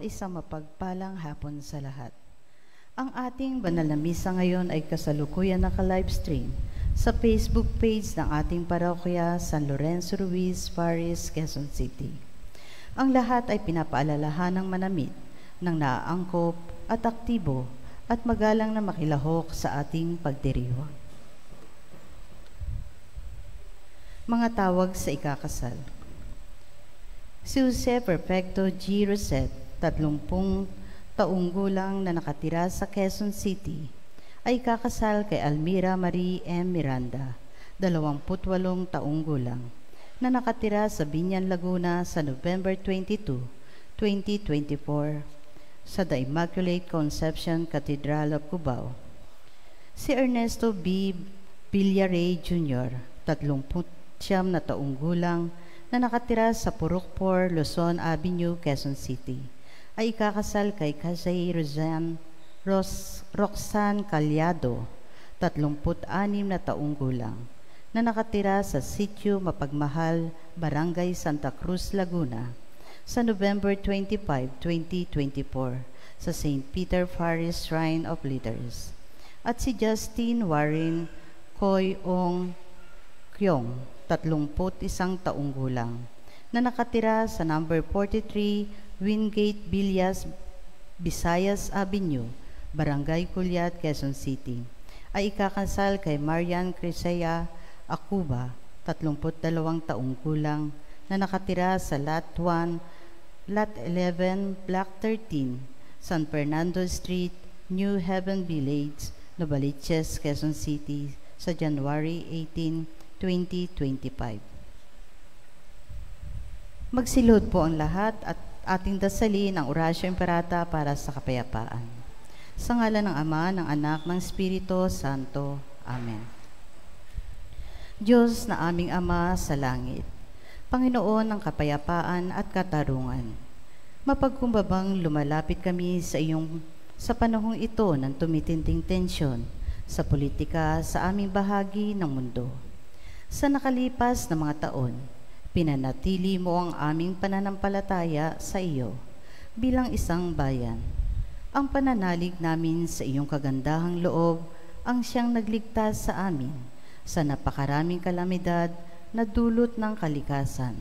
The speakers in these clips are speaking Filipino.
Isang mapagpalang hapon sa lahat. Ang ating banal na misa ngayon ay kasalukuyan naka-livestream sa Facebook page ng ating parokya San Lorenzo Ruiz, Paris, Quezon City. Ang lahat ay pinapaalalahanang manamit ng naaangkop at aktibo at magalang na makilahok sa ating pagdiriwang. Mga tawag sa ikakasal. Si Jose Perfecto G. Rosette, 30 taong gulang na nakatira sa Quezon City, ay kakasal kay Almira Marie M. Miranda, 28 taong gulang, na nakatira sa Binyan, Laguna sa November 22, 2024, sa The Immaculate Conception Cathedral of Cubao. Si Ernesto B. Villaray Jr., 39 na taong gulang, na nakatira sa Purukpor, Luzon Avenue, Quezon City, ay ikakasal kay Kasay Roxanne Calyado, 36 na taong gulang, na nakatira sa Sitio Mapagmahal, Barangay Santa Cruz, Laguna, sa November 25, 2024, sa St. Peter Parish Shrine of Leaders. At si Justin Warren Koy Ong Kyong, 31 taong gulang, na nakatira sa number 43 Wingate Villas, Visayas Avenue, Barangay Culiat, Quezon City, ay ikakasal kay Marian Crisea Acuba, 32 taong gulang, na nakatira sa Lot 1, Lot 11, Block 13, San Fernando Street, New Haven Village, Novaliches, Quezon City, sa January 18, 2025. Magsilod po ang lahat at ating dasalin ang Oratio Imperata para sa kapayapaan. Sa ngalan ng Ama, ng Anak, ng Espiritu Santo. Amen. Diyos na aming Ama sa langit, Panginoon ng kapayapaan at katarungan, mapagkumbabang lumalapit kami sa panahong ito ng tumitinding tensyon sa politika sa aming bahagi ng mundo. Sa nakalipas na mga taon, pinanatili mo ang aming pananampalataya sa iyo bilang isang bayan. Ang pananalig namin sa iyong kagandahang loob ang siyang nagligtas sa amin sa napakaraming kalamidad na dulot ng kalikasan.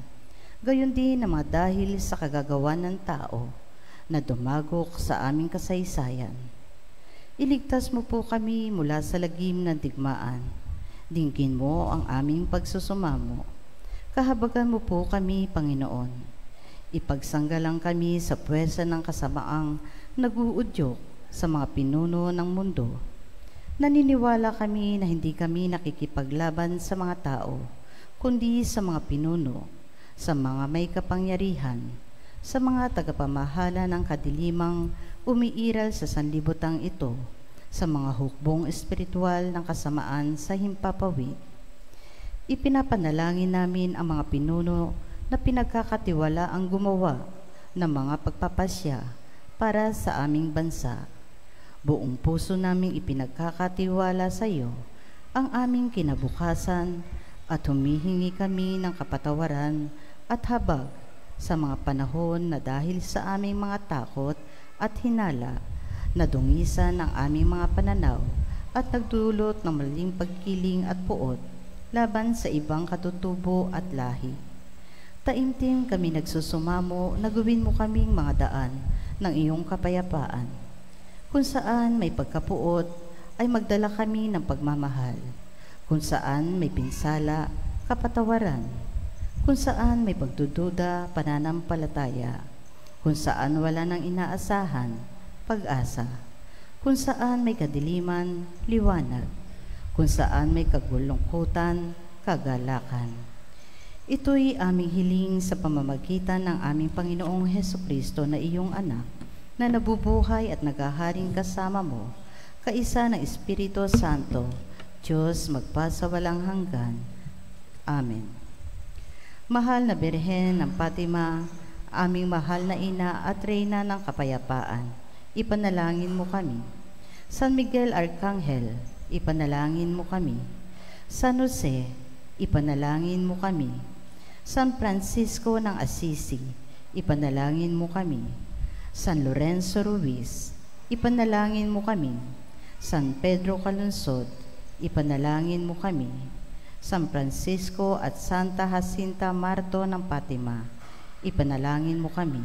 Gayon din na mga dahil sa kagagawan ng tao na dumagok sa aming kasaysayan. Iligtas mo po kami mula sa lagim ng digmaan. Dinggin mo ang aming pagsusumamo. Kahabagan mo po kami, Panginoon. Ipagsanggalang kami sa puwersa ng kasamaang nag-uudyok sa mga pinuno ng mundo. Naniniwala kami na hindi kami nakikipaglaban sa mga tao, kundi sa mga pinuno, sa mga may kapangyarihan, sa mga tagapamahala ng kadilimang umiiral sa sanlibutang ito, sa mga hukbong espiritual ng kasamaan sa himpapawid. Ipinapanalangin namin ang mga pinuno na pinagkakatiwala ang gumawa ng mga pagpapasya para sa aming bansa. Buong puso naming ipinagkakatiwala sa iyo ang aming kinabukasan at humihingi kami ng kapatawaran at habag sa mga panahon na dahil sa aming mga takot at hinala na dungisan ang aming mga pananaw at nagdulot ng maling pagkiling at puot laban sa ibang katutubo at lahi. Taimtim kami nagsusumamo na gawin mo kaming mga daan ng iyong kapayapaan. Kung saan may pagkapuot, ay magdala kami ng pagmamahal. Kung saan may pinsala, kapatawaran. Kung saan may pagdududa, pananampalataya. Kung saan wala nang inaasahan, pag-asa. Kung saan may kadiliman, liwanag. Kung saan may kagulungkutan, kagalakan. Ito'y aming hiling sa pamamagitan ng aming Panginoong Hesukristo na iyong anak, na nabubuhay at naghaharing kasama mo, kaisa ng Espiritu Santo, Diyos magpasawalang hanggan. Amen. Mahal na Birhen ng Fatima, aming mahal na ina at reyna ng kapayapaan, ipanalangin mo kami. San Miguel Arcangel, ipanalangin mo kami. San Jose, ipanalangin mo kami. San Francisco ng Assisi, ipanalangin mo kami. San Lorenzo Ruiz, ipanalangin mo kami. San Pedro Calungsod, ipanalangin mo kami. San Francisco at Santa Jacinta Marto ng Fatima, ipanalangin mo kami.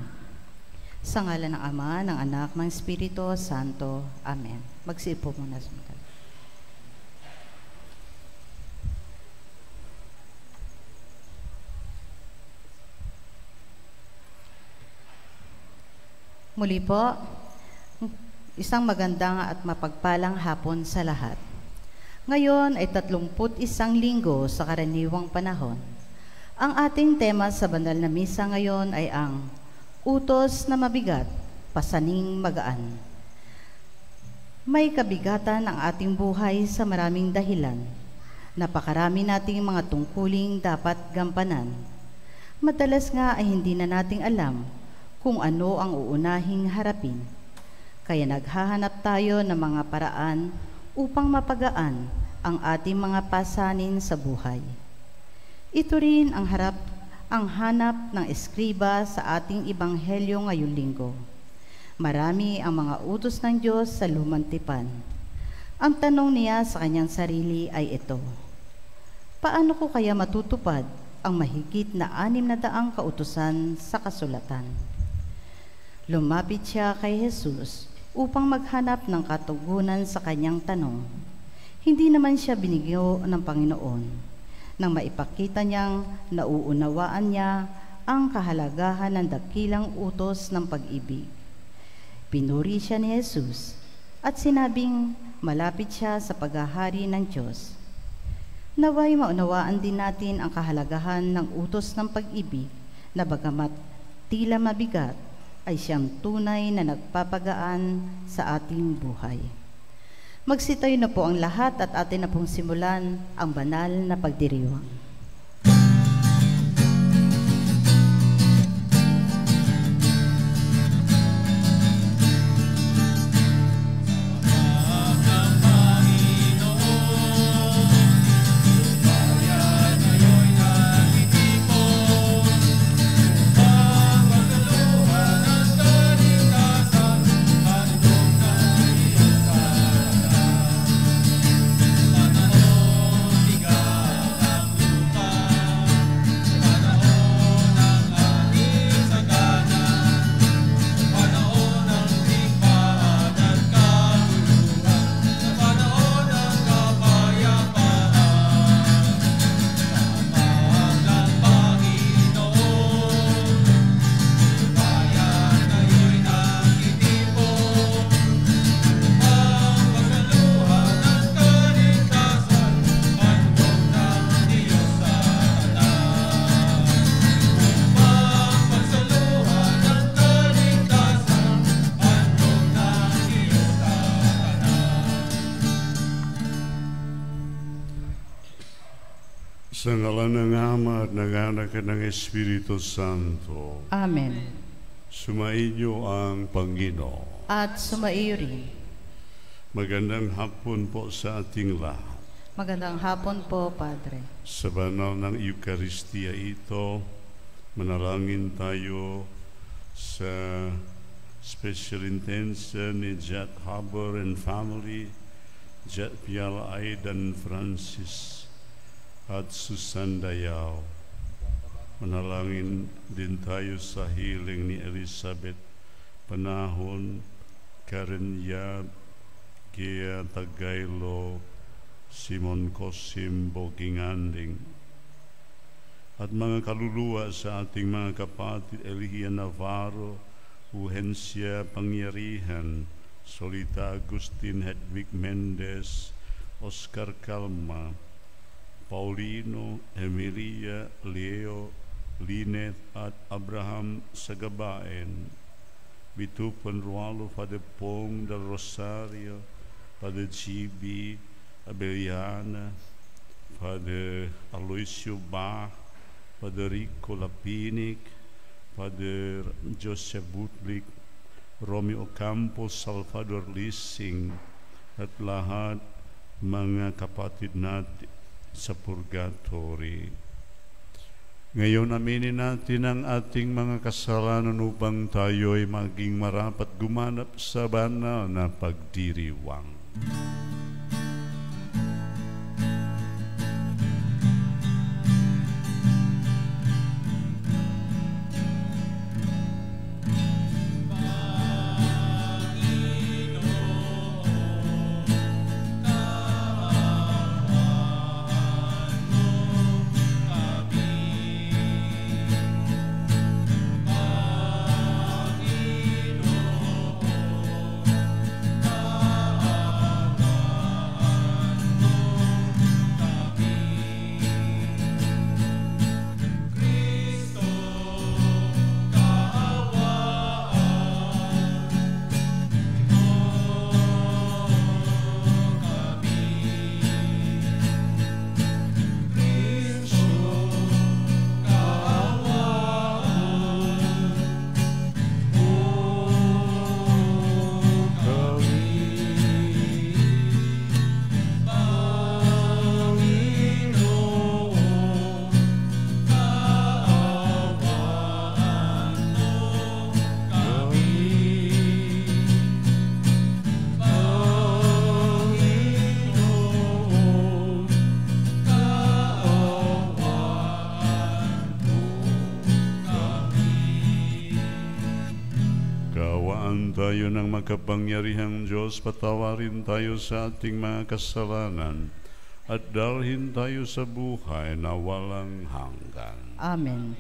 Sa ngalan ng Ama, ng Anak, ng Espiritu Santo. Amen. Magsiupo muna sa mga. Muli po, isang magandang at mapagpalang hapon sa lahat. Ngayon ay 31 linggo sa karaniwang panahon. Ang ating tema sa banal na misa ngayon ay ang utos na mabigat, pasaning magaan. May kabigatan ang ating buhay sa maraming dahilan. Napakarami nating mga tungkuling dapat gampanan. Madalas nga ay hindi na nating alam kung ano ang uunahing harapin. Kaya naghahanap tayo ng mga paraan upang mapagaan ang ating mga pasanin sa buhay. Ito rin ang hanap ng eskriba sa ating ebanghelyo ngayong linggo. Marami ang mga utos ng Diyos sa lumang tipan. Ang tanong niya sa kanyang sarili ay ito: paano ko kaya matutupad ang mahigit na 600 kautusan sa kasulatan? Lumapit siya kay Jesus upang maghanap ng katugunan sa kanyang tanong. Hindi naman siya binigyo ng Panginoon nang maipakita niyang nauunawaan niya ang kahalagahan ng dakilang utos ng pag-ibig. Pinuri siya ni Jesus at sinabing malapit siya sa paghahari ng Diyos. Naway maunawaan din natin ang kahalagahan ng utos ng pag-ibig na bagamat tila mabigat, ay siyang tunay na nagpapagaan sa ating buhay. Magsitayo na po ang lahat at atin na pong simulan ang banal na pagdiriwang. Sa ngalan ng Ama at ng Anak at ng Espiritu Santo. Amen. Sumaiyo ang Panginoon. At sumaiyo rin. Magandang hapon po sa ating lahat. Magandang hapon po, Padre. Sa banal ng Eucharistia ito, manalangin tayo sa special intention ni Jet Haber and family, Jet Piala Aidan Francis at Susan Dayaw. Manalangin din tayo sa healing ni Elizabeth Panahon, Karen Yab, Gia Tagaylo, Simon Cosim Boginganding, at mga kaluluwa sa ating mga kapatid Elia Navarro, Uhencia Pangyarihan, Solita Agustin, Hedwig Mendez, Oscar Calma, Paulino, Emilia, Leo, Linet at Abraham Sagabaen, Bitupan Rualo, Father Pong del Rosario, Father GB Abeliana, Father Aloisio Bach, Father Rico Lapinic, Father Joseph Butlik, Romeo Campos, Salvador Lissing, at lahat mga kapatid natin sa purgatory. Ngayon aminin natin ang ating mga kasalanan upang tayo'y maging marapat gumanap sa banal na pagdiriwang. Tayo ng makapangyarihang Diyos, patawarin tayo sa ating mga kasalanan at dalhin tayo sa buhay na walang hanggan. Amen.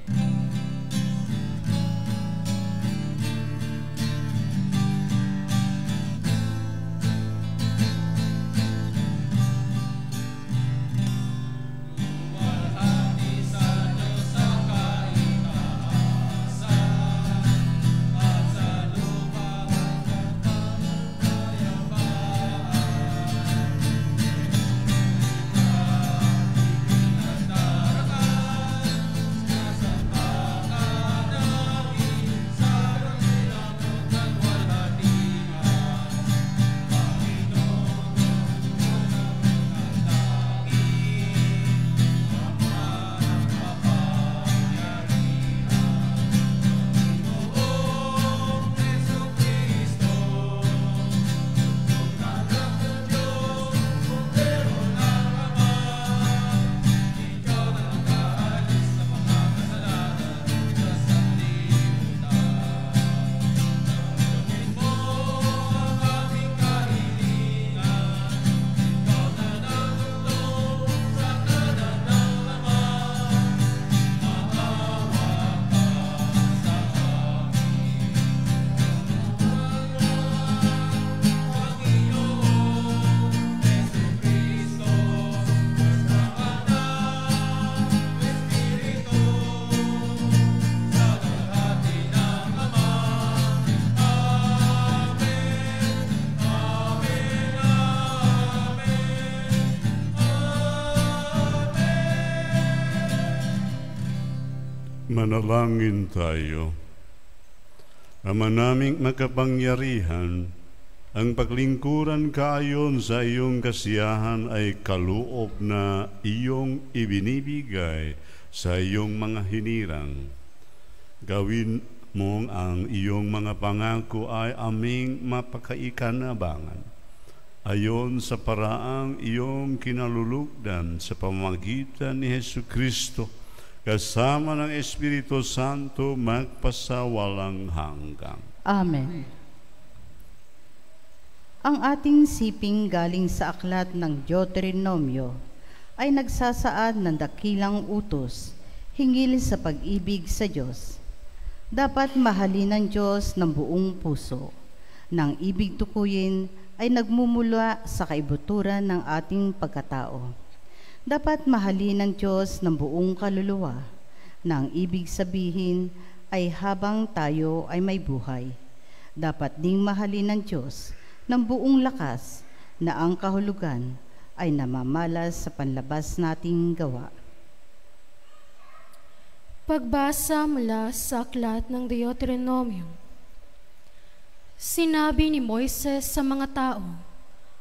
Manalangin tayo. Ama naming makapangyarihan, ang paglingkuran kaayon sa iyong kasiyahan ay kaloob na iyong ibinibigay sa iyong mga hinirang. Gawin mong ang iyong mga pangako ay aming mapakaikanabangan. Ayon sa paraang iyong kinalulugdan sa pamamagitan ni Jesucristo, kasama ng Espiritu Santo, magpasawalang hanggang. Amen. Ang ating siping galing sa aklat ng Deuteronomio ay nagsasaad ng dakilang utos hinggil sa pag-ibig sa Diyos. Dapat mahalin ng Diyos ng buong puso. Nang ibig tukuyin ay nagmumula sa kaibuturan ng ating pagkatao. Dapat mahalin ng Diyos ng buong kaluluwa, na ang ibig sabihin ay habang tayo ay may buhay. Dapat ding mahalin ng Diyos ng buong lakas, na ang kahulugan ay namamalas sa panlabas nating gawa. Pagbasa mula sa aklat ng Deuteronomio. Sinabi ni Moises sa mga tao,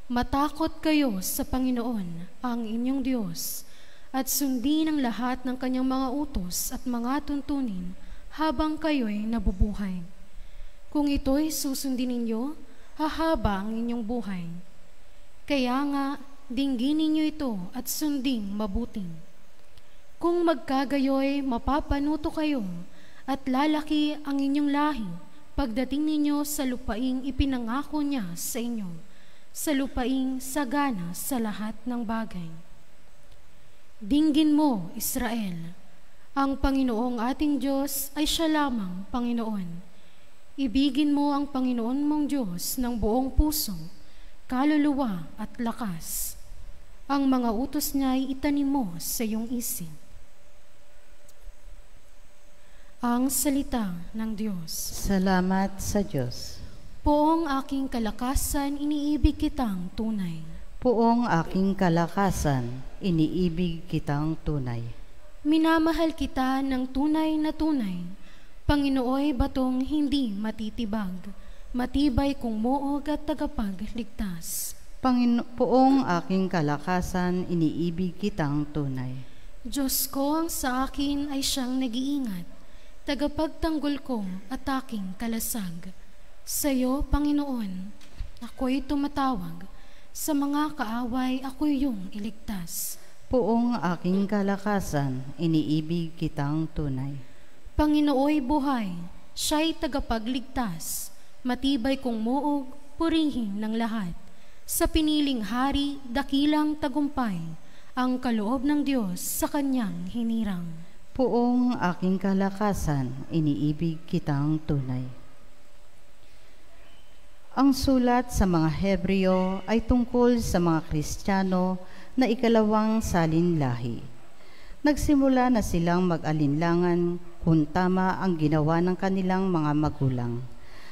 "Matakot kayo sa Panginoon, ang inyong Diyos, at sundin ang lahat ng kanyang mga utos at mga tuntunin habang kayo'y nabubuhay. Kung ito'y susundin ninyo, hahaba ang inyong buhay. Kaya nga, dinggin ninyo ito at sunding mabuting. Kung magkagayoy, mapapanuto kayo at lalaki ang inyong lahi pagdating ninyo sa lupaing ipinangako niya sa inyo, sa lupaing sagana sa lahat ng bagay. Dinggin mo, Israel, ang Panginoong ating Diyos ay siya lamang Panginoon. Ibigin mo ang Panginoon mong Diyos ng buong puso, kaluluwa at lakas. Ang mga utos niya ay itanim mo sa iyong isip. Ang salita ng Diyos. Salamat sa Diyos. Poong aking kalakasan, iniibig kitang tunay. Poong aking kalakasan, iniibig kitang tunay. Minamahal kita ng tunay na tunay. Panginooy batong hindi matitibag, matibay kung muog at tagapagligtas. Poong aking kalakasan, iniibig kitang tunay. Diyos ko, ang sa akin ay siyang nag-iingat, tagapagtanggol ko at aking kalasag. Sa iyo, Panginoon, ako'y tumatawag. Sa mga kaaway, ako'y iyong iligtas. Poong aking kalakasan, iniibig kitang tunay. Panginooy buhay, siya'y tagapagligtas, matibay kung muog, purihin ng lahat. Sa piniling hari, dakilang tagumpay, ang kaloob ng Diyos sa kanyang hinirang. Poong aking kalakasan, iniibig kitang tunay. Ang sulat sa mga Hebreo ay tungkol sa mga Kristiyano na ikalawang salinlahi. Nagsimula na silang mag-alinlangan kung tama ang ginawa ng kanilang mga magulang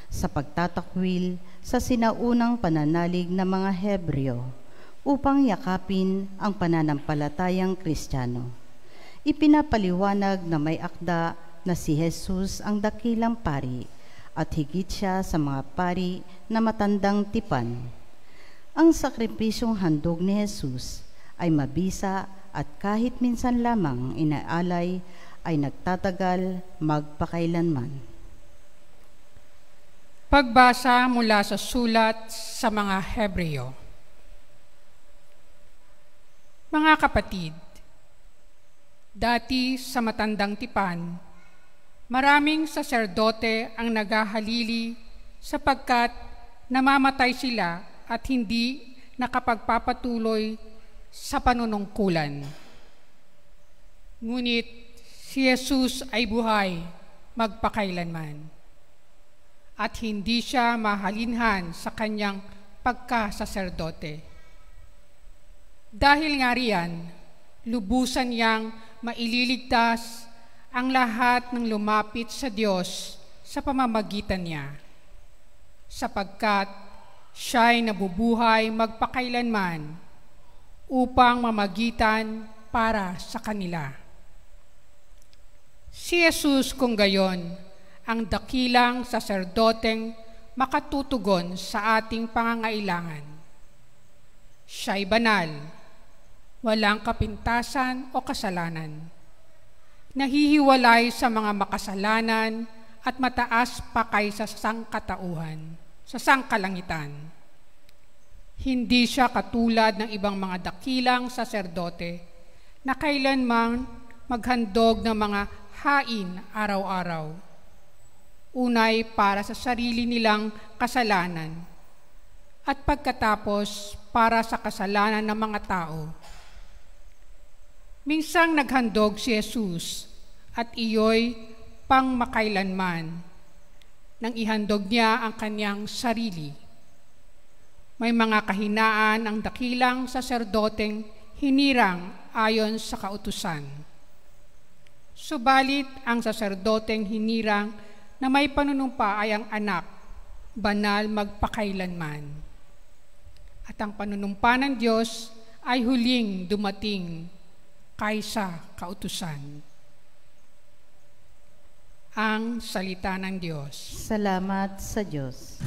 sa pagtatakwil sa sinaunang pananalig ng mga Hebreo upang yakapin ang pananampalatayang Kristiyano. Ipinapaliwanag na may akda na si Jesus ang dakilang pari at higit siya sa mga pari na matandang tipan. Ang sakripisyong handog ni Jesus ay mabisa at kahit minsan lamang inaalay ay nagtatagal magpakailanman. Pagbasa mula sa sulat sa mga Hebreo. Mga kapatid, dati sa matandang tipan, maraming saserdote ang naghahalili sapagkat namamatay sila at hindi nakapagpapatuloy sa panunungkulan. Ngunit si Jesus ay buhay magpakailanman at hindi siya mahalinhan sa kanyang pagkasaserdote. Dahil nga riyan, lubusan niyang maililigtas ang lahat ng lumapit sa Diyos sa pamamagitan niya, sapagkat siya'y nabubuhay magpakailanman upang mamagitan para sa kanila. Si Jesus kung gayon, ang dakilang saserdoteng makatutugon sa ating pangangailangan. Siya'y banal, walang kapintasan o kasalanan, nahihiwalay sa mga makasalanan at mataas pa kaysa sangkatauhan, sa sangkalangitan. Hindi siya katulad ng ibang mga dakilang saserdote na kailanman maghandog ng mga hain araw-araw. Unay para sa sarili nilang kasalanan at pagkatapos para sa kasalanan ng mga tao. Minsang naghandog si Jesus at iyo'y pangmakailanman nang ihandog niya ang kanyang sarili. May mga kahinaan ang dakilang saserdoteng hinirang ayon sa kautusan. Subalit ang saserdoteng hinirang na may panunumpa ay ang anak, banal magpakailanman. At ang panunumpa ng Diyos ay huling dumating kaysa kautusan. Ang salita ng Diyos. Salamat sa Diyos.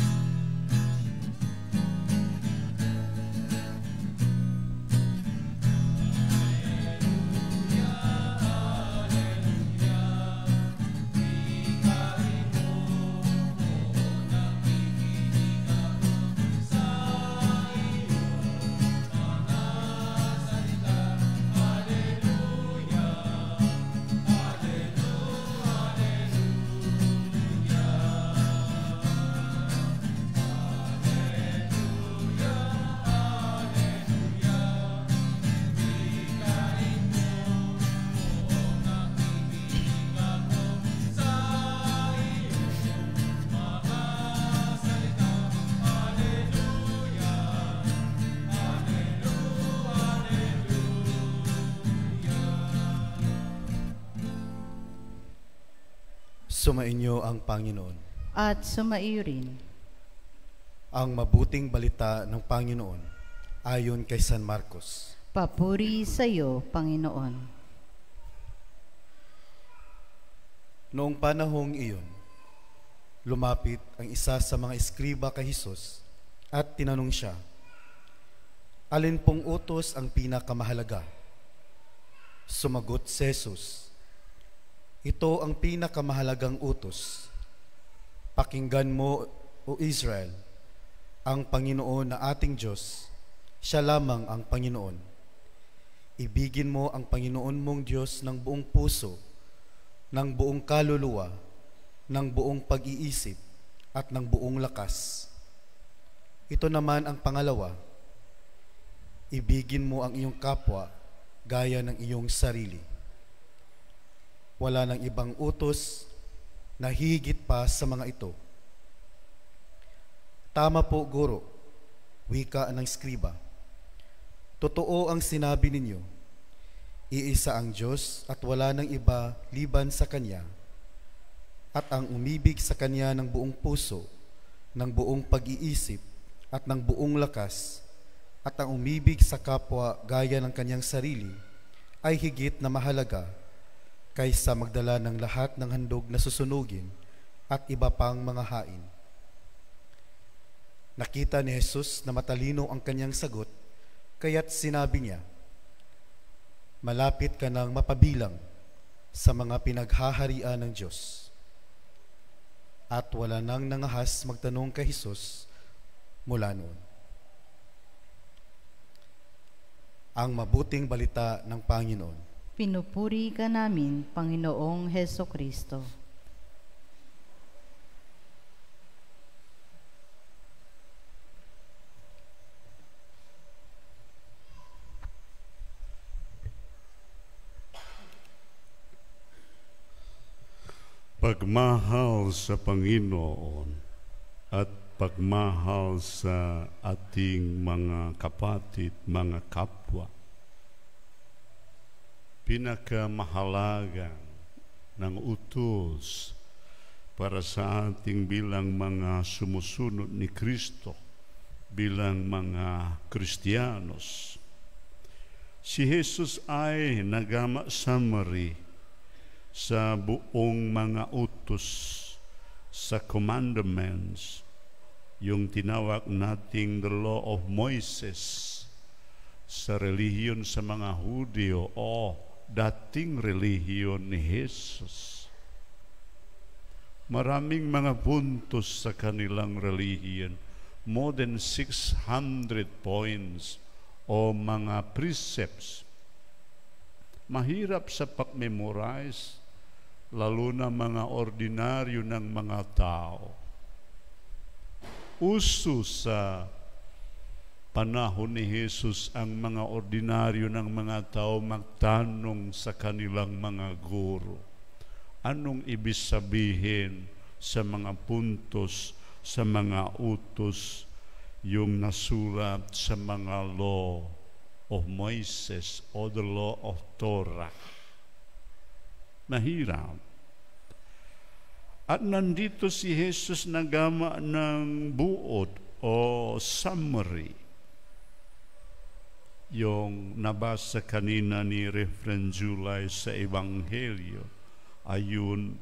Sumainyo ang Panginoon. At sumaiyo rin. Ang mabuting balita ng Panginoon ayon kay San Marcos. Papuri sa iyo, Panginoon. Noong panahong iyon, lumapit ang isa sa mga eskriba kay Jesus at tinanong siya, "Alin pong utos ang pinakamahalaga?" Sumagot si Jesus, "Ito ang pinakamahalagang utos. Pakinggan mo, O Israel, ang Panginoon na ating Diyos, siya lamang ang Panginoon. Ibigin mo ang Panginoon mong Diyos ng buong puso, ng buong kaluluwa, ng buong pag-iisip, at ng buong lakas. Ito naman ang pangalawa, ibigin mo ang iyong kapwa gaya ng iyong sarili. Wala nang ibang utos na higit pa sa mga ito." "Tama po, Guro," wika ng skriba. "Totoo ang sinabi ninyo. Iisa ang Diyos at wala nang iba liban sa Kanya. At ang umibig sa Kanya ng buong puso, ng buong pag-iisip, at ng buong lakas, at ang umibig sa kapwa gaya ng kanyang sarili, ay higit na mahalaga kaysa magdala ng lahat ng handog na susunugin at iba pang mga hain." Nakita ni Jesus na matalino ang kanyang sagot, kaya't sinabi niya, "Malapit ka nang mapabilang sa mga pinaghaharian ng Diyos." At wala nang nangahas magtanong kay Jesus mula noon. Ang mabuting balita ng Panginoon. Pinupuri ka namin, Panginoong Hesukristo. Pagmahal sa Panginoon at pagmahal sa ating mga kapatid, mga kapwa, pinakamahalaga ng utos para sa ating bilang mga sumusunod ni Kristo, bilang mga Kristiyanos. Si Jesus ay nagama-summary sa buong mga utos, sa commandments, yung tinawag nating the law of Moses sa relihiyon sa mga Hudyo o dating relihiyon ni Jesus. Maraming mga puntos sa kanilang relihiyon, more than 600 points o mga precepts. Mahirap sa pag-memorize, lalo na mga ordinaryo ng mga tao. Uso sa panahon ni Jesus ang mga ordinaryo ng mga tao magtanong sa kanilang mga guro, anong ibig sabihin sa mga puntos, sa mga utos yung nasulat sa mga law of Moses o the law of Torah. Mahirap. At nandito si Jesus nagama ng buod o summary. Yung nabasa kanina ni Reverend July sa Ebanghelyo, ayun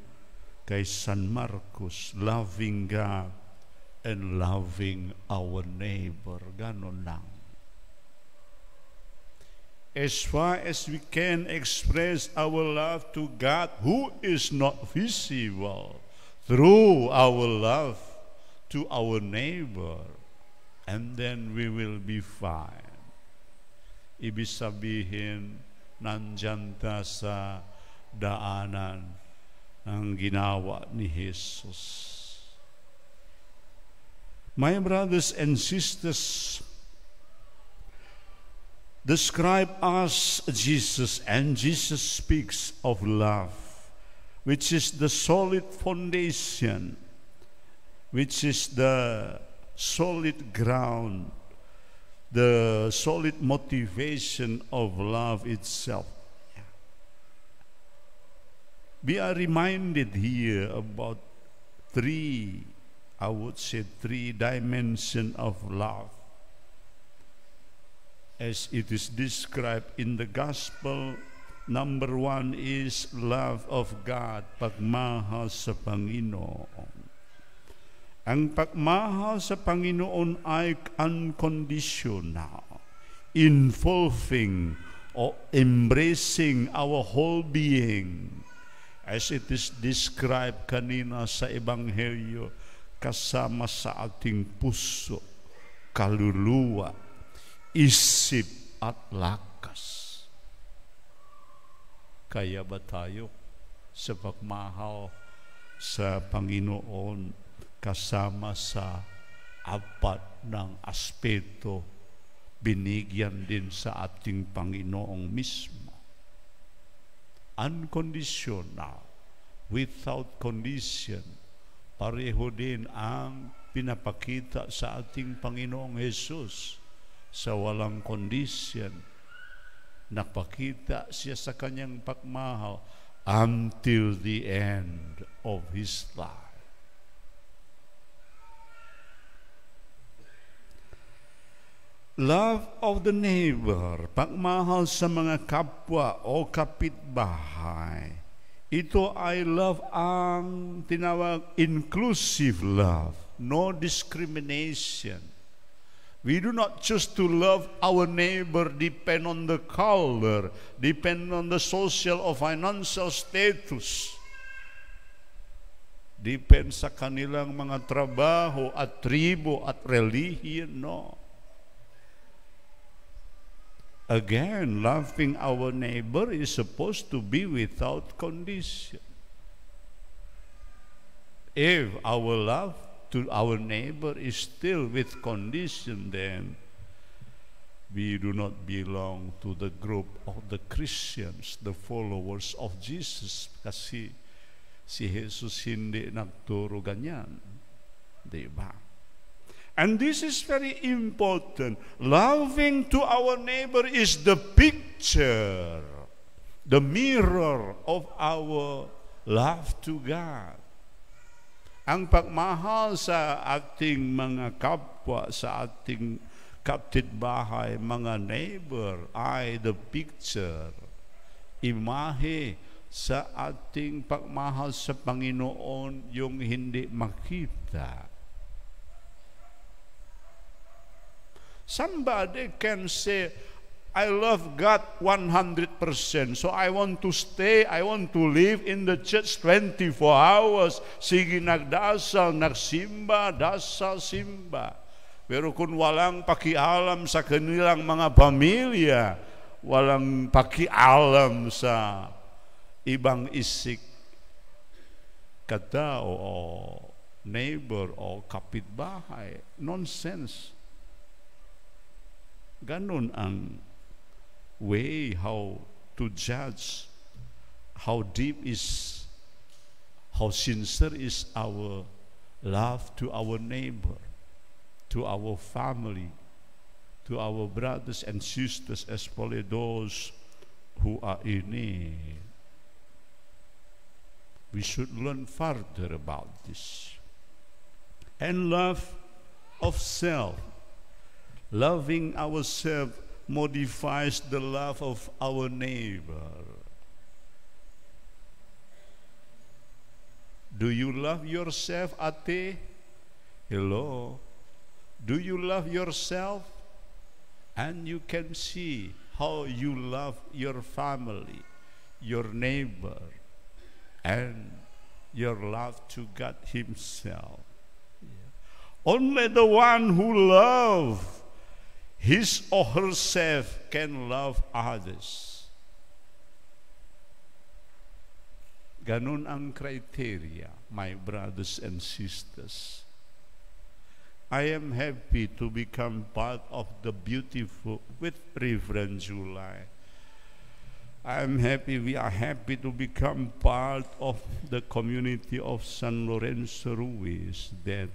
kay San Marcos, loving God and loving our neighbor. Ganon lang. As far as we can express our love to God who is not visible, through our love to our neighbor, and then we will be fine. Ibig sabihin, nandyan ta sa daanan ng ginawa ni Jesus. My brothers and sisters, describe us Jesus, and Jesus speaks of love, which is the solid foundation, which is the solid ground, the solid motivation of love itself. We are reminded here about three dimensions of love. As it is described in the gospel, number one is love of God, pagmahal sa Panginoon. Ang pagmahal sa Panginoon ay unconditional, involving or embracing our whole being. As it is described kanina sa Ebanghelyo, kasama sa ating puso, kaluluwa, isip at lakas. Kaya ba tayo sa pagmahal sa Panginoon kasama sa apat ng aspeto binigyan din sa ating Panginoong mismo? Unconditional, without condition, pareho din ang pinapakita sa ating Panginoong Jesus sa walang condition. Napakita siya sa kanyang pagmahal until the end of His life. Love of the neighbor, pagmahal sa mga kapwa o kapitbahay. Ito ay love ang tinawag inclusive love, no discrimination. We do not choose to love our neighbor depend on the color, depend on the social or financial status. Depend sa kanilang mga trabaho at tribo at relihiyon, no. Again, loving our neighbor is supposed to be without condition. If our love to our neighbor is still with condition, then we do not belong to the group of the Christians, the followers of Jesus. Kasi si Jesus hindi nagturo ganyan. Diba? And this is very important. Loving to our neighbor is the picture, the mirror of our love to God. Ang pagmahal sa ating mga kapwa, sa ating kapitbahay, mga neighbor, ay the picture, imahe sa ating pagmahal sa Panginoon, yung hindi makita. Somebody can say, I love God 100%, so I want to stay, I want to live in the church 24 hours. Sige, nagdasal, nagsimba, dasal, simba. Pero kung walang pakialam sa kanilang mga pamilya, walang pakialam sa ibang isik, katao o neighbor o kapitbahay, nonsense. Ganon ang way how to judge how deep is, how sincere is our love to our neighbor, to our family, to our brothers and sisters, especially those who are in need. We should learn further about this. And love of self. Loving ourselves modifies the love of our neighbor. Do you love yourself, ate? Hello? Do you love yourself? And you can see how you love your family, your neighbor, and your love to God Himself. Only the one who loves his or herself can love others. Ganun ang criteria, my brothers and sisters. I am happy to become part of the beautiful, with Reverend July. We are happy to become part of the community of San Lorenzo Ruiz, that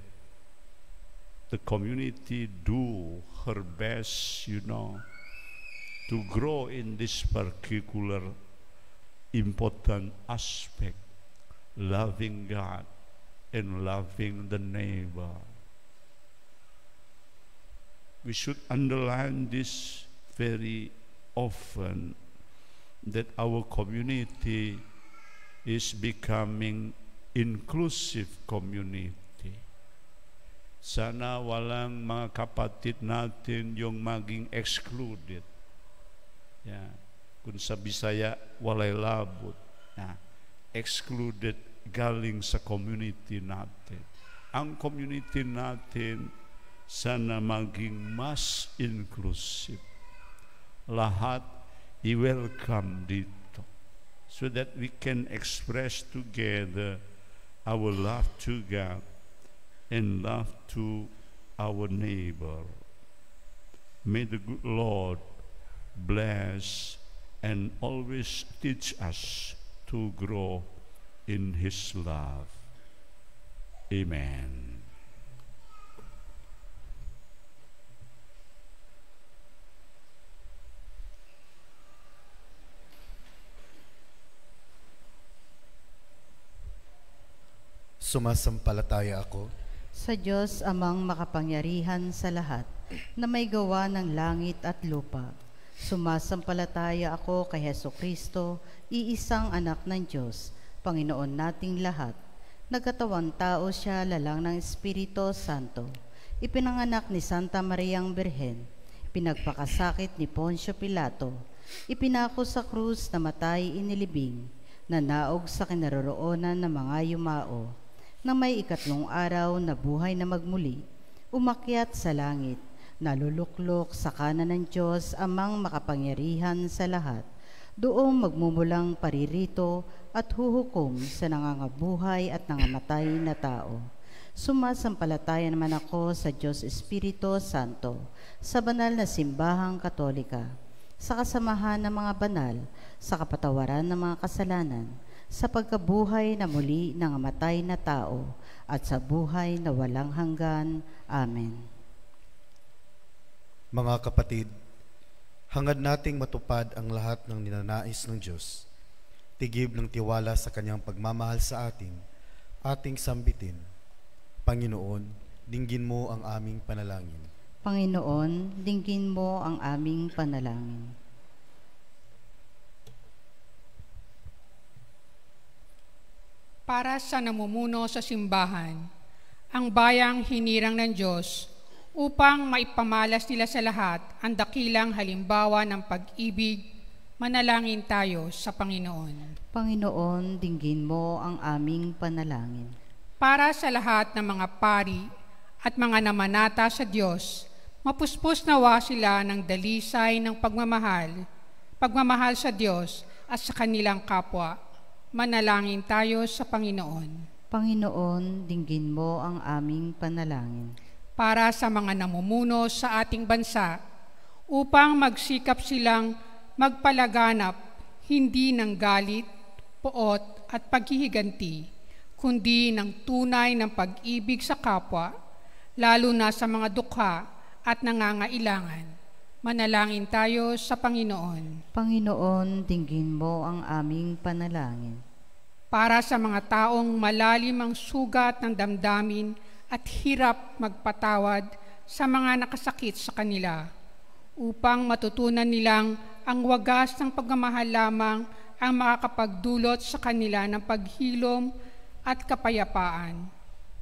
the community do her best, to grow in this particular important aspect, loving God and loving the neighbor. We should underline this very often, that our community is becoming inclusive community. Sana walang mga kapatid natin yung maging excluded. Yeah. Kung sa Bisaya, walay labot. Yeah. Excluded galing sa community natin. Ang community natin sana maging mas inclusive. Lahat i-welcome dito, so that we can express together our love to God and love to our neighbor. May the good Lord bless and always teach us to grow in His love. Amen. Sumasampalataya ako Sa Diyos amang makapangyarihan sa lahat, na may gawa ng langit at lupa. Sumasampalataya ako kay Hesukristo, iisang anak ng Diyos, Panginoon nating lahat. Nagkatawang tao siya lalang ng Espiritu Santo. Ipinanganak ni Santa Mariang Birhen. Pinagpakasakit ni Poncio Pilato. Ipinako sa krus, namatay, inilibing. Nanaog sa kinaroroonan ng mga yumao. Nang may ikatlong araw na buhay na magmuli, umakyat sa langit, naluluklok sa kanan ng Diyos amang makapangyarihan sa lahat. Doong magmumulang paririto at huhukom sa nangangabuhay at nangamatay na tao. Sumasampalataya naman ako sa Diyos Espiritu Santo, sa banal na simbahang Katolika, sa kasamahan ng mga banal, sa kapatawaran ng mga kasalanan, sa pagkabuhay na muli ng amatay na tao, at sa buhay na walang hanggan. Amen. Mga kapatid, hangad nating matupad ang lahat ng ninanais ng Diyos. Tigib ng tiwala sa Kanyang pagmamahal sa atin, ating sambitin. Panginoon, dinggin mo ang aming panalangin. Panginoon, dinggin mo ang aming panalangin. Para sa namumuno sa simbahan, ang bayang hinirang ng Diyos upang maipamalas nila sa lahat ang dakilang halimbawa ng pag-ibig, manalangin tayo sa Panginoon. Panginoon, dinggin mo ang aming panalangin. Para sa lahat ng mga pari at mga namanata sa Diyos, mapuspos nawa sila ng dalisay ng pagmamahal sa Diyos at sa kanilang kapwa. Manalangin tayo sa Panginoon. Panginoon, dinggin mo ang aming panalangin. Para sa mga namumuno sa ating bansa, upang magsikap silang magpalaganap hindi ng galit, poot at paghihiganti, kundi ng tunay ng pag-ibig sa kapwa, lalo na sa mga dukha at nangangailangan. Manalangin tayo sa Panginoon. Panginoon, dinggin mo ang aming panalangin. Para sa mga taong malalim ang sugat ng damdamin at hirap magpatawad sa mga nakasakit sa kanila, upang matutunan nilang ang wagas ng pagmamahal lamang ang makakapagdulot sa kanila ng paghilom at kapayapaan.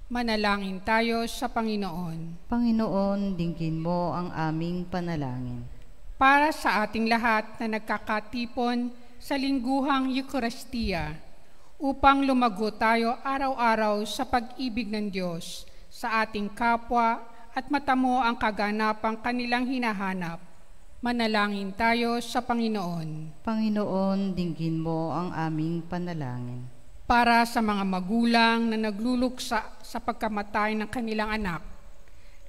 Manalangin tayo sa Panginoon. Panginoon, dinggin mo ang aming panalangin. Para sa ating lahat na nagkakatipon sa lingguhang Eucharistia, upang lumago tayo araw-araw sa pag-ibig ng Diyos sa ating kapwa at matamo ang kaganapang kanilang hinahanap. Manalangin tayo sa Panginoon. Panginoon, dinggin mo ang aming panalangin. Para sa mga magulang na nagluluksa sa pagkamatay ng kanilang anak,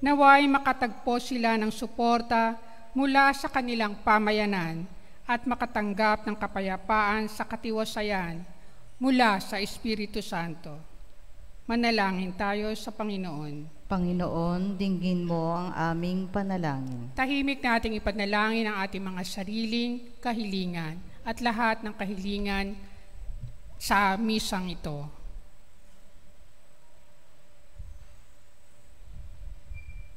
naway makatagpo sila ng suporta mula sa kanilang pamayanan at makatanggap ng kapayapaan sa katiwasayan mula sa Espiritu Santo. Manalangin tayo sa Panginoon. Panginoon, dinggin mo ang aming panalangin. Tahimik nating ipanalangin ang ating mga sariling kahilingan at lahat ng kahilingan sa misang ito.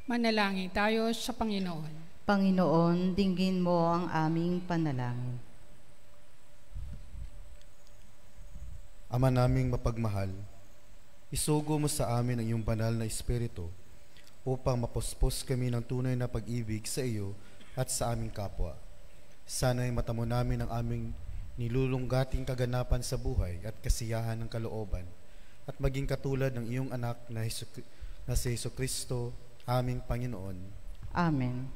Manalangin tayo sa Panginoon. Panginoon, dinggin mo ang aming panalangin. Ama naming mapagmahal, isugo mo sa amin ang iyong banal na Espiritu upang mapuspos kami ng tunay na pag-ibig sa iyo at sa aming kapwa. Sana'y matamo namin ang aming nilulunggating kaganapan sa buhay at kasiyahan ng kalooban at maging katulad ng iyong anak na si Jesucristo, aming Panginoon. Amen.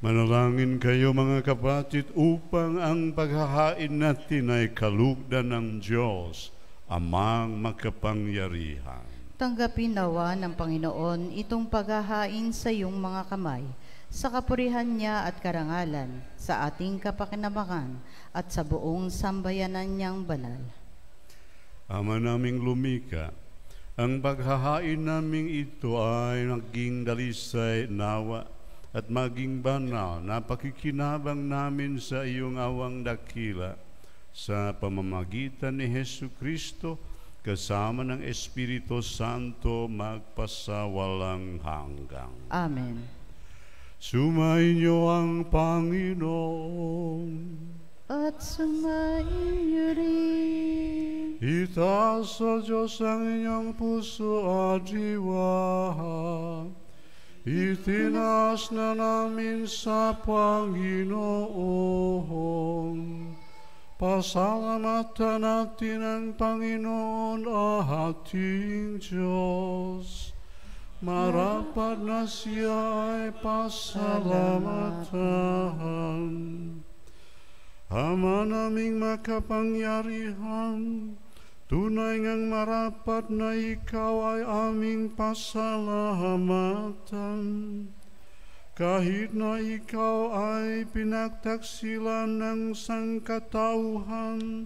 Manalangin kayo mga kapatid upang ang paghahain natin ay kalugdan ng Diyos, Amang makapangyarihan. Tanggapin nawa ng Panginoon itong paghahain sa iyong mga kamay, sa kapurihan niya at karangalan, sa ating kapakinabangan at sa buong sambayanan niyang banal. Ama naming lumika, ang paghahain naming ito ay naging dalisay nawa at maging banal na pakikinabang namin sa iyong awang dakila sa pamamagitan ni Jesucristo kasama ng Espiritu Santo magpasawalang hanggang. Amen. Sumainyo ang Panginoon At sumainyo rin. itaas sa Diyos ang inyong puso at diwa. Itinaas na namin sa Panginoon. Pasalamatan natin ang Panginoon ating Diyos. Marapat na siya ay pasalamatan. Ama naming makapangyarihan, tunay ngang marapat na ikaw ay aming pasalamatan. Kahit na ikaw ay pinagtaksilan ng sangkatauhan,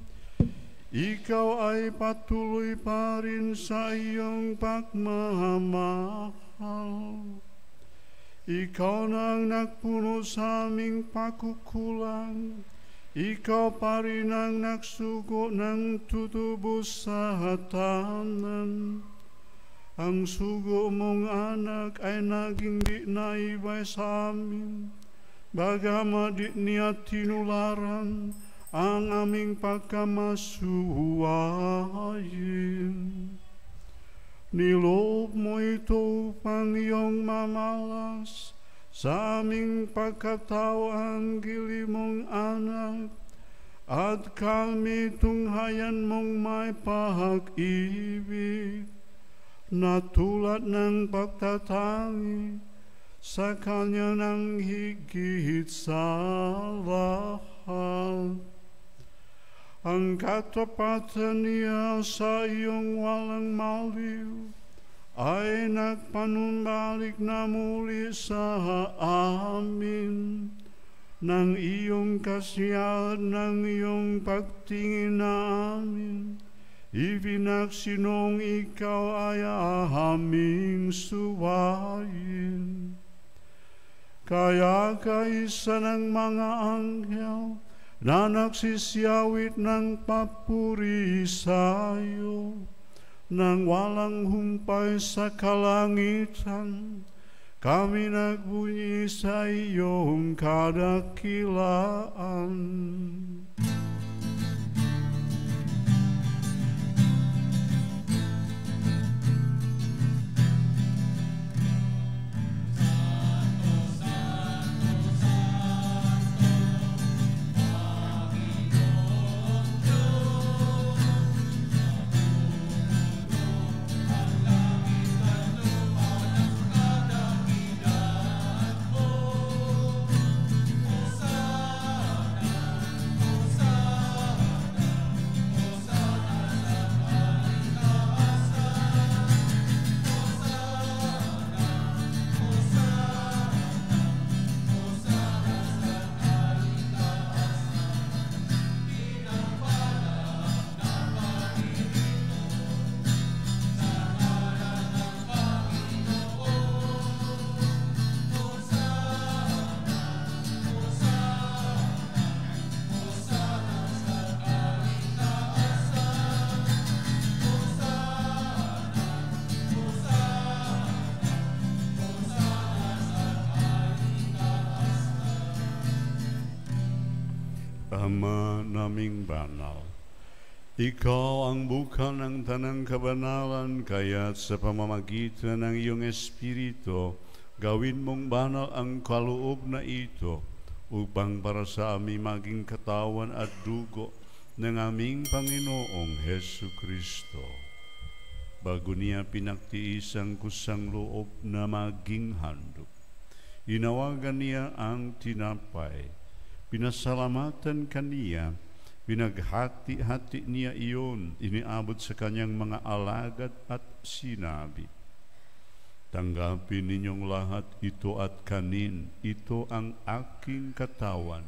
ikaw ay patuloy pa rin sa iyong pagmamahal. Ikaw na ang nagpuno sa aming pagkukulang. Ikaw pa rin ang nagsugo ng tutubos sa tanan. Ang sugo mong anak ay naging di naibay sa amin. Bagamat di niya tinularan ang aming pagkamasuwayin. Niloob mo ito upang iyong mamalas sa aming pagkatao ang gili mong anak, at kami tunghayan mong may pag-ibig, na tulad ng pagtatangi sa kanya ng higit sa lahat. Ang katapatan niya sa iyong walang maliw ay nagpanumbalik na muli sa amin ng iyong kasiyahan, ng iyong pagtingin na amin. Ibinagsinong ikaw ay aming suwayin. Kaya kaisa ng mga anghel na nagsisiyawit ng papuri sa iyo, nang walang humpay sa kalangitan, kami nagbunyi sa iyong kadakilaan. Ama naming banal, ikaw ang buka ng tanang kabanalan, kaya't sa pamamagitan ng iyong Espiritu, gawin mong banal ang kaloob na ito, upang para sa amin maging katawan at dugo ng aming Panginoong Hesu Kristo. Bago niya pinagtiis ang kusang loob na maging handog, inawagan niya ang tinapay, pinasalamatan kaniya, pinaghati-hati niya iyon, iniabot sa kanyang mga alagad at sinabi, "Tanggapin ninyong lahat ito at kanin, ito ang aking katawan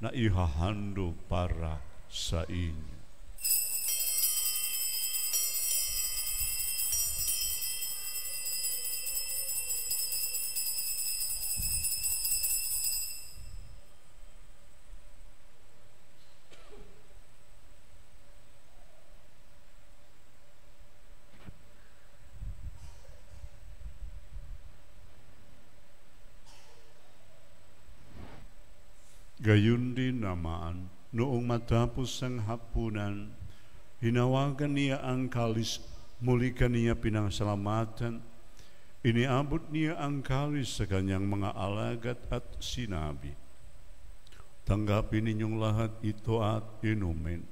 na ihahandog para sa inyo." Gayon din naman, noong matapos ang hapunan, hinawagan niya ang kalis, muli kaniya pinasalamatan, iniabot niya ang kalis sa kanyang mga alagad at sinabi, "Tanggapin ninyong lahat ito at inumin.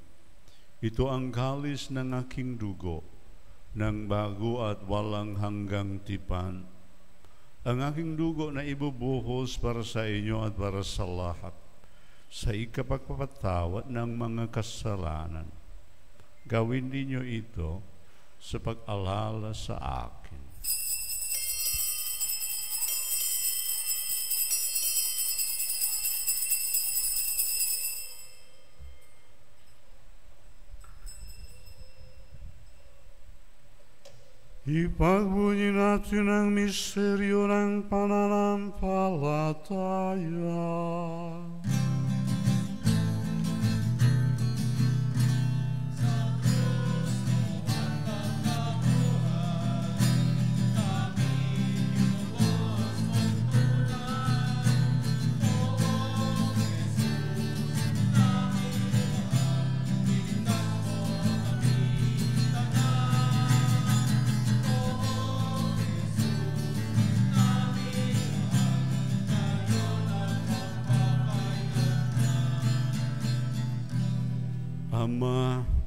Ito ang kalis ng aking dugo, ng bago at walang hanggang tipan. Ang aking dugo na ibubuhos para sa inyo at para sa lahat, sa ikapagpapatawad ng mga kasalanan. Gawin ninyo ito sa pag-alala sa akin." Ipagbunyi natin ang misteryo ng pananampalataya.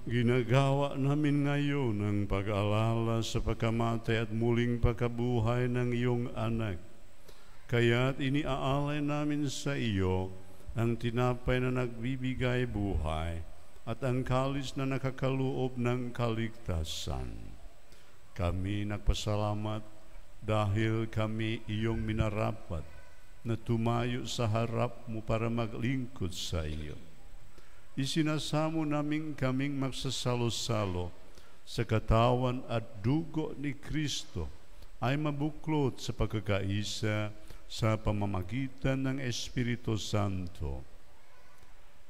Ginagawa namin ngayon ang pag-alala sa pagkamatay at muling pagkabuhay ng iyong anak. Kaya't iniaalay namin sa iyo ang tinapay na nagbibigay buhay at ang kalis na nakakaloob ng kaligtasan. Kami nagpasalamat dahil kami iyong minarapat na tumayo sa harap mo para maglingkod sa iyo. Isinasamo namin kaming magsasalo-salo sa katawan at dugo ni Kristo ay mabuklod sa pagkakaisa sa pamamagitan ng Espiritu Santo.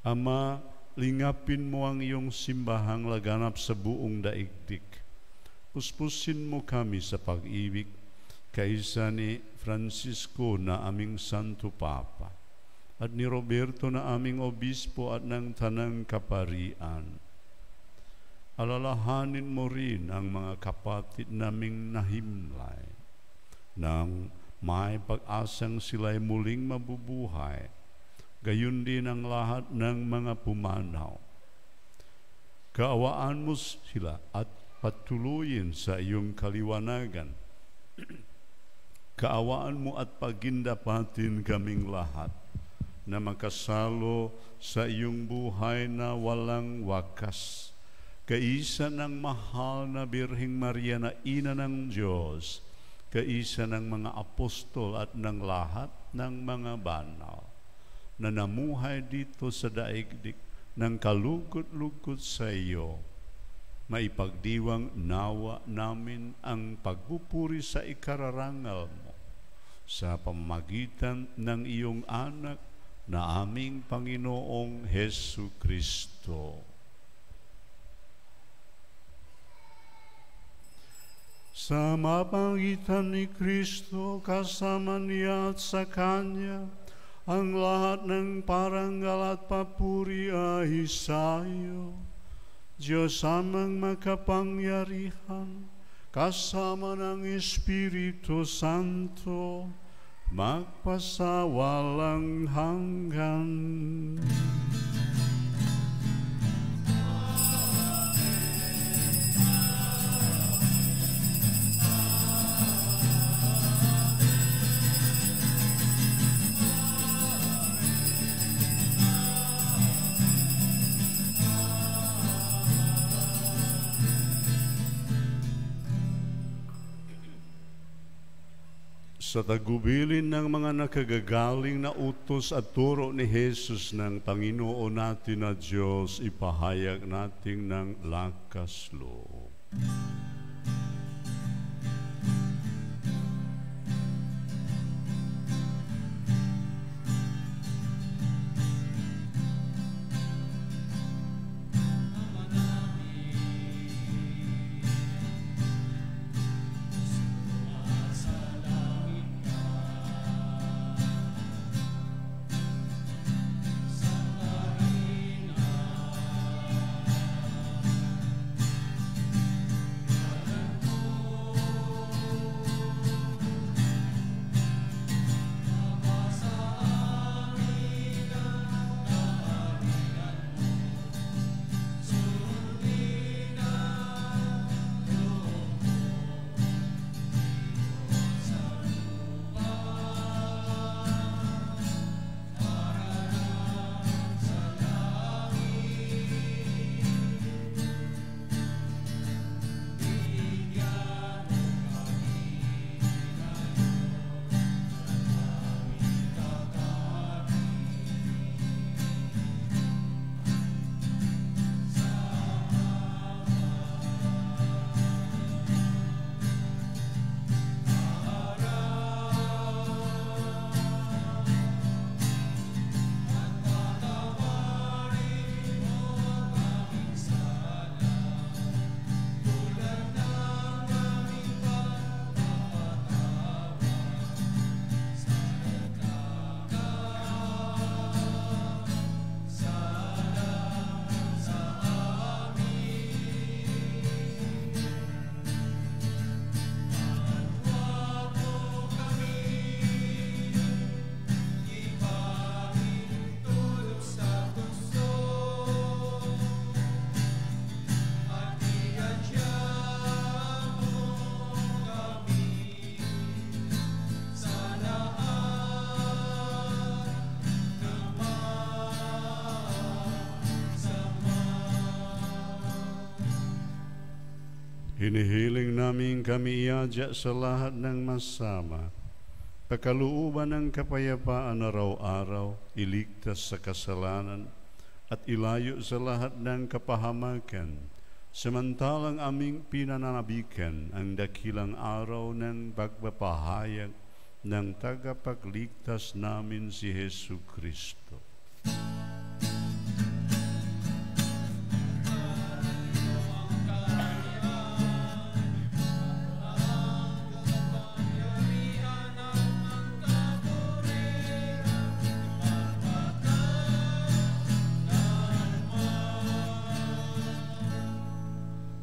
Ama, lingapin mo ang iyong simbahang laganap sa buong daigdig. Puspusin mo kami sa pag-ibig kaisa ni Francisco na aming Santo Papa at ni Roberto na aming obispo at ng Tanang Kaparian. Alalahanin mo rin ang mga kapatid naming nahimlay nang may pag-asang sila'y muling mabubuhay, gayon din ang lahat ng mga pumanaw. Kaawaan mo sila at patuloyin sa iyong kaliwanagan. Kaawaan mo at pagindapatin kaming lahat na makasalo sa iyong buhay na walang wakas. Kaisa ng mahal na Birheng Maria na Ina ng Diyos, kaisa ng mga apostol at ng lahat ng mga banal na namuhay dito sa daigdig ng kalugod-lugod sa iyo, maipagdiwang nawa namin ang pagpupuri sa ikararangal mo sa pamamagitan ng iyong anak na aming Panginoong Hesu Kristo. Sa mapagitan ni Kristo, kasama niya at sa Kanya, ang lahat ng parangal at papuri ay sa iyo. Diyos amang makapangyarihan, kasama ng Espiritu Santo, magpasawalang hanggan. Sa tagubilin ng mga nakagagaling na utos at turo ni Jesus ng Panginoon natin na Diyos, ipahayag natin ng lakas loob. Hinihiling namin kami iadya sa lahat ng masama, pagkalooban ng kapayapaan araw-araw, iligtas sa kasalanan, at ilayo sa lahat ng kapahamakan, samantalang aming pinananabikan ang dakilang araw ng pagpapahayag ng tagapagligtas namin si Hesu Kristo.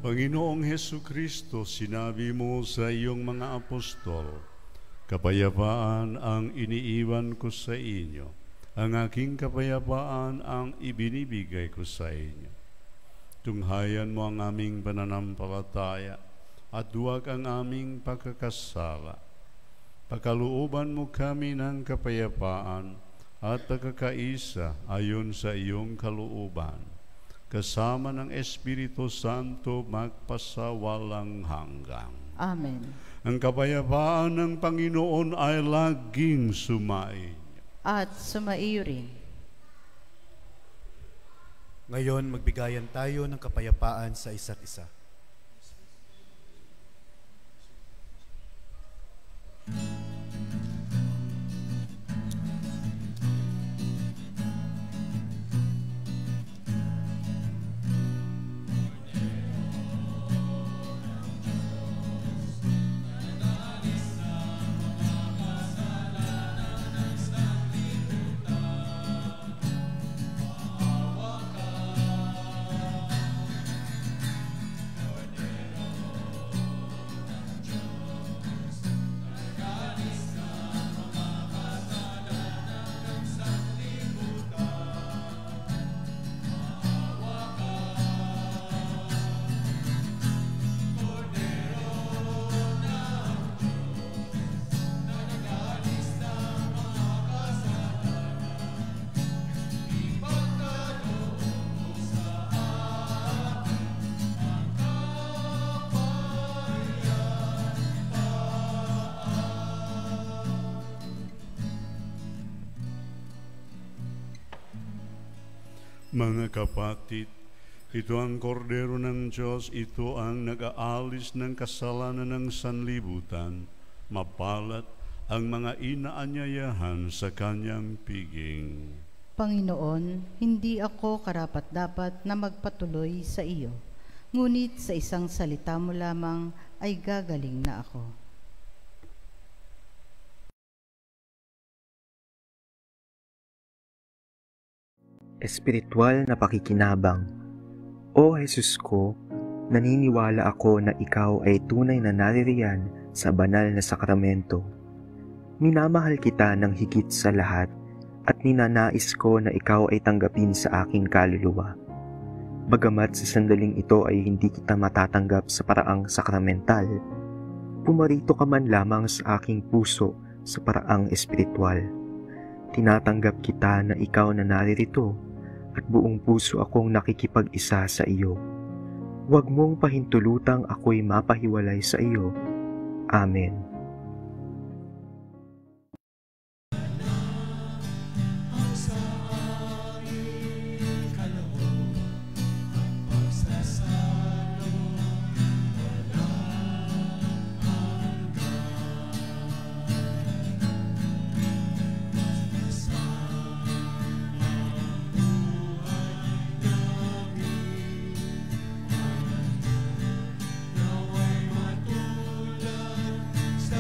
Panginoong Hesu Kristo, sinabi mo sa iyong mga apostol, kapayapaan ang iniiwan ko sa inyo, ang aking kapayapaan ang ibinibigay ko sa inyo. Tunghayan mo ang aming pananampalataya at huwag ang aming pagkakasala. Pagkalooban mo kami ng kapayapaan at pagkakaisa ayon sa iyong kalooban, kasama ng Espiritu Santo magpasawalang hanggang. Amen. Ang kapayapaan ng Panginoon ay laging sumainyo. At sumaiyo rin. Ngayon, magbigayan tayo ng kapayapaan sa isa't isa. Mga kapatid, ito ang kordero ng Diyos, ito ang nag-aalis ng kasalanan ng sanlibutan. Mapalad ang mga inaanyayahan sa kanyang piging. Panginoon, hindi ako karapat-dapat na magpatuloy sa iyo, ngunit sa isang salita mo lamang ay gagaling na ako. Espiritual na pakikinabang. O Jesus ko, naniniwala ako na ikaw ay tunay na naririyan sa banal na sakramento. Minamahal kita ng higit sa lahat at ninanais ko na ikaw ay tanggapin sa aking kaluluwa. Bagamat sa sandaling ito ay hindi kita matatanggap sa paraang sakramental, pumarito ka man lamang sa aking puso sa paraang espiritual. Tinatanggap kita na ikaw na naririto at buong puso akong nakikipag-isa sa iyo. Huwag mong pahintulutang ako'y mapahiwalay sa iyo. Amen. Sa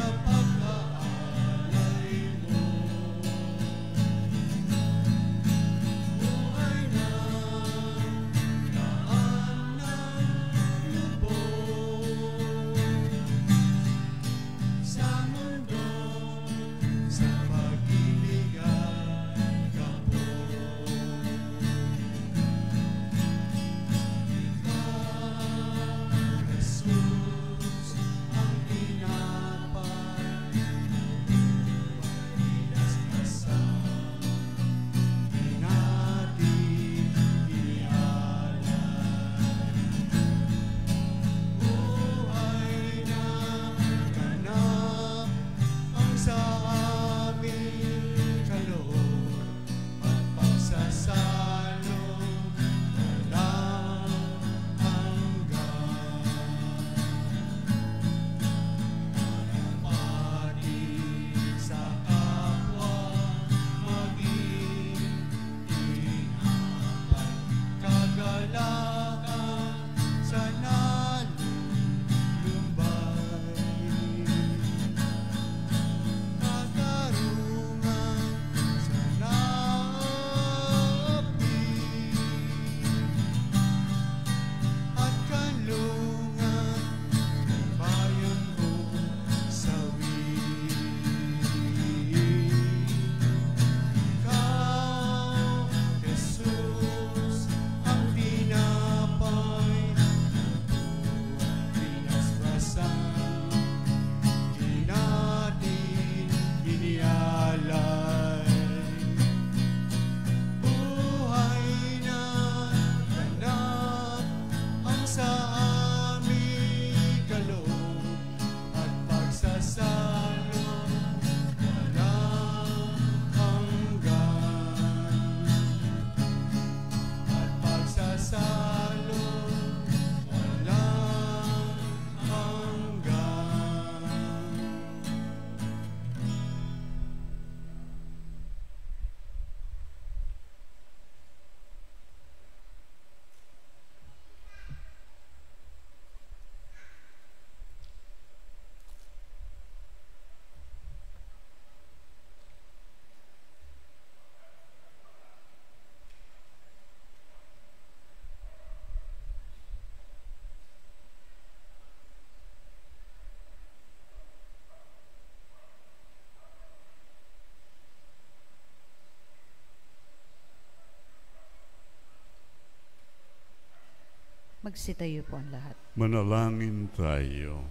Magsitayo po ang lahat. Manalangin tayo.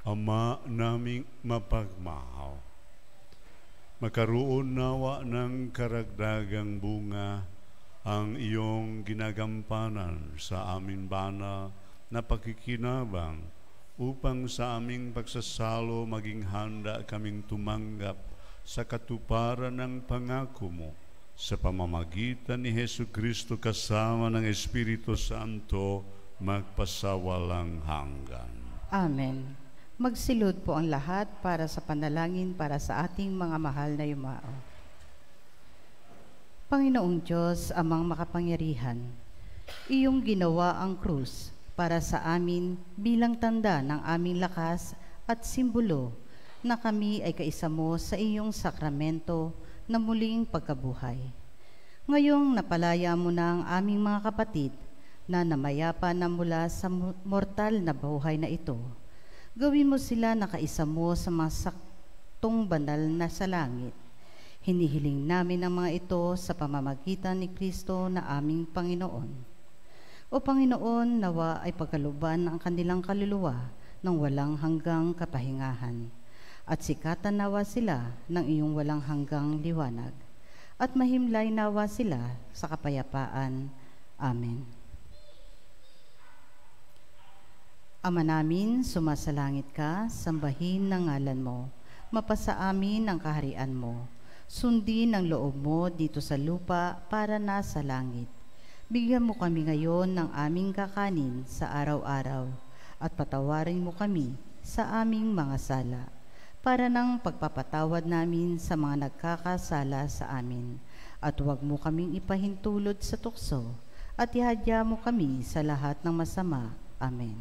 Ama naming mapagmahal, magkaroon nawa ng karagdagang bunga ang iyong ginagampanan sa aming banal na pakikinabang upang sa aming pagsasalo maging handa kaming tumanggap sa katuparan ng pangako mo sa pamamagitan ni Hesu Kristo kasama ng Espiritu Santo magpasawalang hanggan. Amen. Magsilod po ang lahat para sa panalangin para sa ating mga mahal na yumao. Panginoong Diyos, amang makapangyarihan, iyong ginawa ang krus para sa amin bilang tanda ng aming lakas at simbolo na kami ay kaisa mo sa iyong sakramento na muling pagkabuhay. Ngayong napalaya mo na ang aming mga kapatid na namayapa na mula sa mortal na buhay na ito, gawin mo sila nakaisa mo sa mga saktong banal na sa langit. Hinihiling namin ang mga ito sa pamamagitan ni Kristo na aming Panginoon. O Panginoon, nawa ay pagkaluban ang kanilang kaluluwa ng walang hanggang kapahingahan, at sikatan nawa sila ng iyong walang hanggang liwanag, at mahimlay nawa sila sa kapayapaan. Amen. Ama namin, sumasalangit ka, sambahin ng ngalan mo, mapasa amin ang kaharian mo, sundin ang loob mo dito sa lupa para nasa langit. Bigyan mo kami ngayon ng aming kakanin sa araw-araw, at patawarin mo kami sa aming mga sala, para ng pagpapatawad namin sa mga nagkakasala sa amin, at huwag mo kaming ipahintulot sa tukso, at ihadya mo kami sa lahat ng masama. Amen.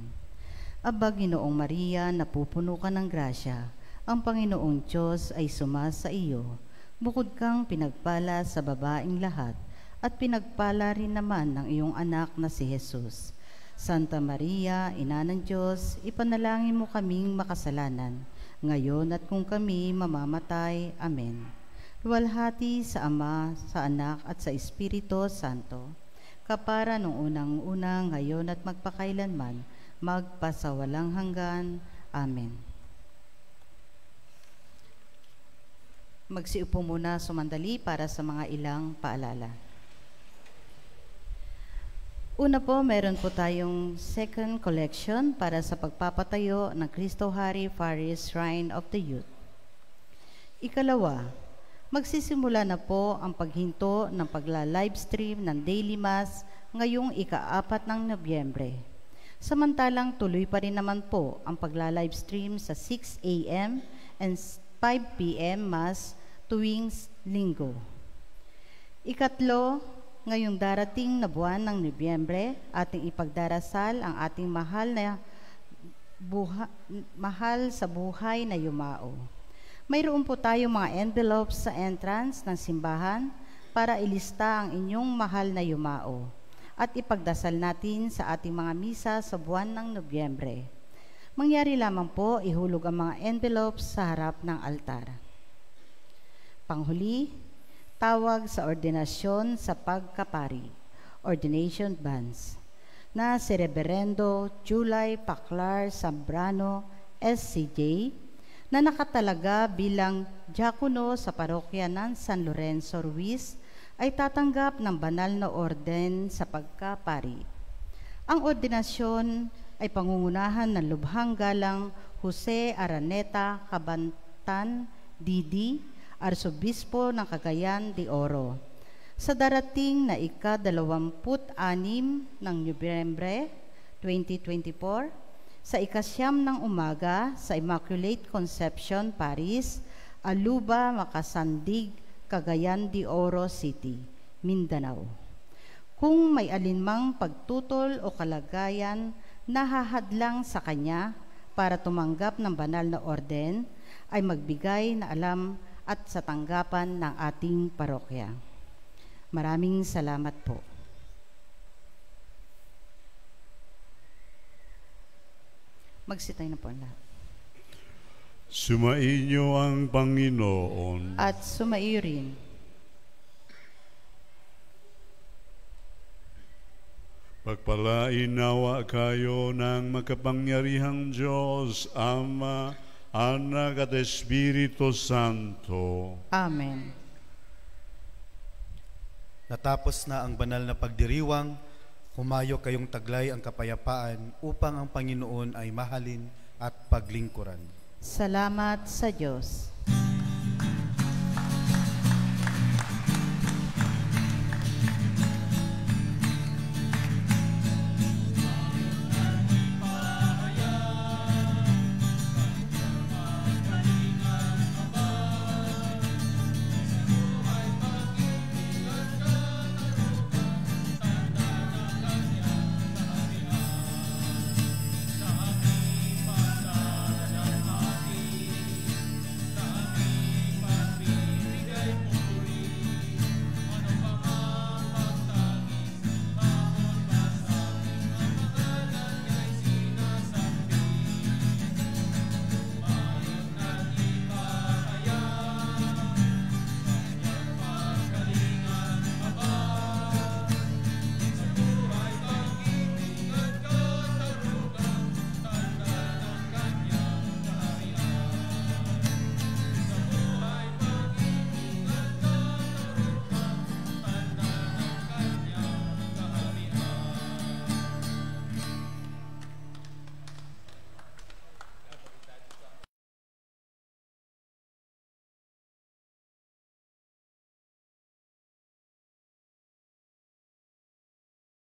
Aba, Ginoong Maria, napupuno ka ng grasya, ang Panginoong Diyos ay sumasa iyo. Bukod kang pinagpala sa babaeng lahat, at pinagpala rin naman ng iyong anak na si Jesus. Santa Maria, Ina ng Diyos, ipanalangin mo kaming makasalanan, ngayon at kung kami mamamatay. Amen. Luwalhati sa Ama, sa Anak, at sa Espiritu Santo, kapara nung unang-una, ngayon at magpakailanman, magpasawalang hanggan. Amen. Magsiupo muna sumandali para sa mga ilang paalala. Una po, meron po tayong second collection para sa pagpapatayo ng Cristo Hari Faris Shrine of the Youth. Ikalawa, magsisimula na po ang paghinto ng pagla-livestream ng Daily Mass ngayong ika-4 ng Nobyembre. Samantalang tuloy pa rin naman po ang pagla-livestream sa 6 a.m. and 5 p.m. Mass tuwing Linggo. Ikatlo, ngayong darating na buwan ng Nobyembre, ating ipagdarasal ang ating mahal sa buhay na yumao. Mayroon po tayong mga envelopes sa entrance ng simbahan para ilista ang inyong mahal na yumao at ipagdasal natin sa ating mga misa sa buwan ng Nobyembre. Mangyari lamang po, ihulog ang mga envelopes sa harap ng altar. Panghuli, tawag sa ordinasyon sa pagkapari, ordination banns, na si Reverendo July Paclar Zambrano, SCJ, na nakatalaga bilang diakono sa parokya ng San Lorenzo Ruiz, ay tatanggap ng banal na orden sa pagkapari. Ang ordinasyon ay pangungunahan ng Lubhang Galang Jose Araneta Cabantan, D.D., Arsobispo ng Cagayan de Oro. Sa darating na ika-26 ng Nobyembre 2024, sa ika-9 ng umaga sa Immaculate Conception, Paris, Aluba, Makasandig, Cagayan de Oro City, Mindanao. Kung may alinmang pagtutol o kalagayan na hahadlang sa kanya para tumanggap ng banal na orden, ay magbigay na alam at sa tanggapan ng ating parokya. Maraming salamat po. Magsitay na po ang lahat. Sumainyo ang Panginoon. At sumaiyo rin. Pagpalain nawa kayo ng makapangyarihang Diyos, Ama, Anak at Espiritu Santo. Amen. Natapos na ang banal na pagdiriwang, humayo kayong taglay ang kapayapaan upang ang Panginoon ay mahalin at paglingkuran. Salamat sa Diyos.